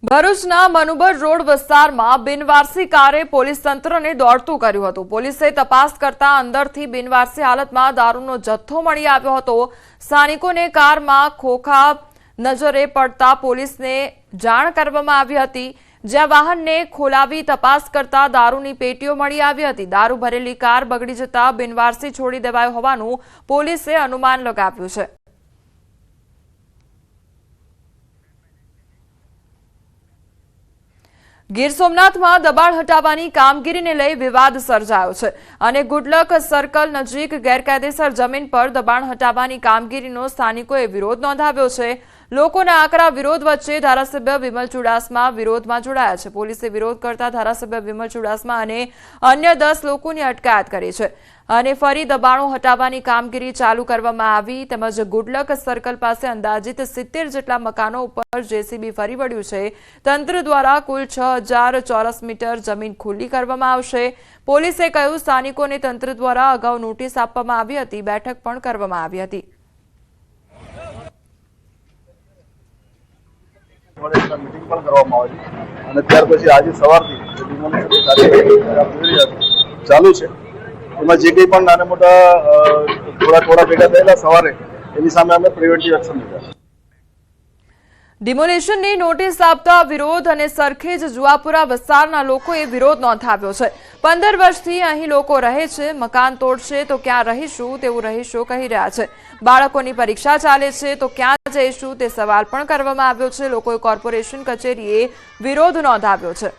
ભરૂચના મનુબર રોડ વિસ્તારમાં બિનવારસી કારે પોલીસ તંત્રને દોડતું કર્યું હતું। પોલીસે તપાસ કરતા અંદરથી બિનવારસી હાલતમાં દારૂનો જથ્થો મળી આવ્યો હતો। સ્થાનિકોને કારમાં ખોખા નજરે પડતા પોલીસને જાણ કરવામાં આવી હતી, જ્યાં વાહનને ખોલાવી તપાસ કરતા દારૂની પેટીઓ મળી આવી હતી। દારૂ ભરેલી કાર બગડી જતા બિનવારસી છોડી દેવાયો હોવાનું પોલીસે અનુમાન લગાવ્યું છે। ગીર સોમનાથમાં દબાણ હટાવવાની કામગીરીને લઈ વિવાદ સર્જાયો છે અને ગુડલક સર્કલ નજીક ગેરકાયદેસર જમીન પર દબાણ હટાવવાની કામગીરીનો સ્થાનિકોએ વિરોધ નોંધાવ્યો છે। લોકોના આકરા વિરોધ વચ્ચે ધારાસભ્ય વિમલ ચુડાસમા વિરોધમાં જોડાયા છે। પોલીસે વિરોધ કરતા ધારાસભ્ય વિમલ ચુડાસમા અને અન્ય 10 લોકોની અટકાયત કરી છે અને ફરી દબાણો હટાવવાની કામગીરી ચાલુ કરવામાં આવી। તેમજ ગુડલક સર્કલ પાસે અંદાજિત 70 જેટલા મકાનો ઉપર જેસીબી ફરી વળ્યું છે। તંત્ર દ્વારા કુલ 6000 ચોરસ મીટર જમીન ખુલ્લી કરવામાં આવશે। પોલીસે કહ્યું, સ્થાનિકોને તંત્ર દ્વારા અગાઉ નોટિસ આપવામાં આવી હતી, બેઠક પણ કરવામાં આવી હતી। મીટિંગ પણ કરવામાં આવી અને ત્યાર પછી આજે સવારથી ડિમોલિશનની કાર્યવાહી ચાલુ છે। એમાં જે કંઈ પણ નાના મોટા થોડા ભેગા થયેલા સવારે એની સામે અમે પ્રિવેન્ટિવ એક્શન લીધા। ડિમોલિશનની નોટિસ આપતા વિરોધ અને સરખેજ જુવાપુરા વિસ્તારના લોકોએ વિરોધ નોંધાવ્યો છે। 15 વર્ષથી અહીં લોકો રહે છે, મકાન તોડશે તો ક્યાં રહીશું તેવું રહીશો કહી રહ્યા છે। બાળકોની પરીક્ષા ચાલે છે તો ક્યાં જઈશું તે સવાલ પણ કરવામાં આવ્યો છે। લોકોએ કોર્પોરેશન કચેરીએ વિરોધ નોંધાવ્યો છે।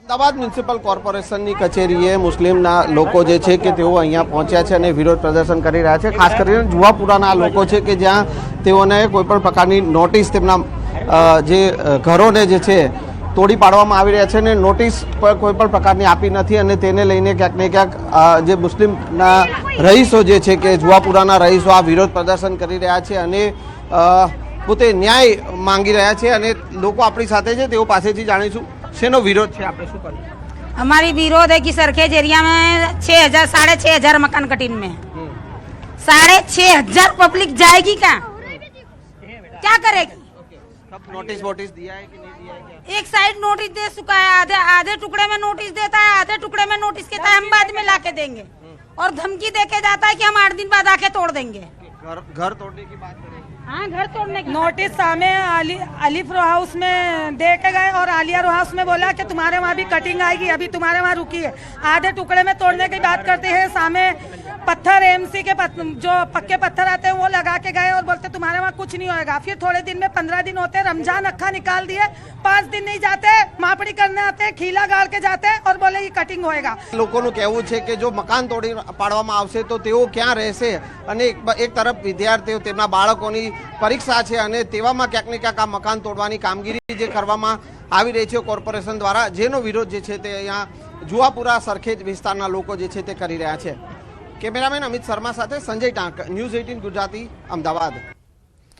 અમદાવાદ મ્યુનિસિપલ કોર્પોરેશનની કચેરીએ મુસ્લિમના લોકો જે છે કે તેઓ અહીંયા પહોંચ્યા છે અને વિરોધ પ્રદર્શન કરી રહ્યા છે। ખાસ કરીને જુવાપુરાના લોકો છે કે જ્યાં તેઓને કોઈપણ પ્રકારની નોટિસ તેમના જે ઘરોને જે છે તોડી પાડવામાં આવી રહ્યા છે અને નોટિસ પર કોઈપણ પ્રકારની આપી નથી અને તેને લઈને ક્યાંક ને ક્યાંક જે મુસ્લિમના રહીશો જે છે કે જુવાપુરાના રહીશો આ વિરોધ પ્રદર્શન કરી રહ્યા છે અને પોતે ન્યાય માંગી રહ્યા છે અને લોકો આપણી સાથે છે તેઓ પાસેથી જાણીશું શેનો વિરોધ છે, આપણે શું કરીએ? हमारी विरोध है कि सरखेज एरिया में 6000 6500 मकान कटीन में 6500 पब्लिक जाएगी क्या करेगी? सब नोटिस वोटिस दिया है कि नहीं दिया है? एक साइड नोटिस दे चुका है, आधे टुकड़े में नोटिस देता है, आधे टुकड़े में नोटिस कहता है हम बाद में लाके देंगे और धमकी देके जाता है कि हम 8 दिन बाद आके तोड़ देंगे। घर तोड़ने की बात करें? हाँ, घर तोड़ने की नोटिस सामने अलीफ रो हाउस में दे के गए और आलिया रो हाउस में बोला कि तुम्हारे वहाँ भी कटिंग आएगी, अभी तुम्हारे वहाँ रुकी है। आधे टुकड़े में तोड़ने की बात करते हैं, सामने पत्थर एमसी के जो पक्के पत्थर आते हैं वो लगा के गए और बोलते तुम्हारे वहाँ कुछ नहीं होएगा। फिर थोड़े दिन में 15 दिन होते, रमजान अक्खा निकाल दिए, 5 दिन नहीं जाते, मापड़ी करने आते, खीला गाड़ के जाते और बोले ये कटिंग होएगा। લોકોનું કહેવું છે કે જો મકાન તોડી પાડવામાં આવશે તો તેઓ ક્યાં રહેશે અને એક તરફ વિદ્યાર્થીઓ તેમના બાળકોની પરીક્ષા છે અને તેવામાં ક્યાંક ને ક્યાંક આ મકાન તોડવાની કામગીરી જે કરવામાં આવી રહી છે કોર્પોરેશન દ્વારા, જેનો વિરોધ જે છે તે અહીંયા જુવાપુરા સરખેજ વિસ્તારના લોકો જે છે તે કરી રહ્યા છે। કેમેરામેન અમિત શર્મા સાથે સંજય ટાંક, ન્યૂઝ 18 ગુજરાતી, અમદાવાદ।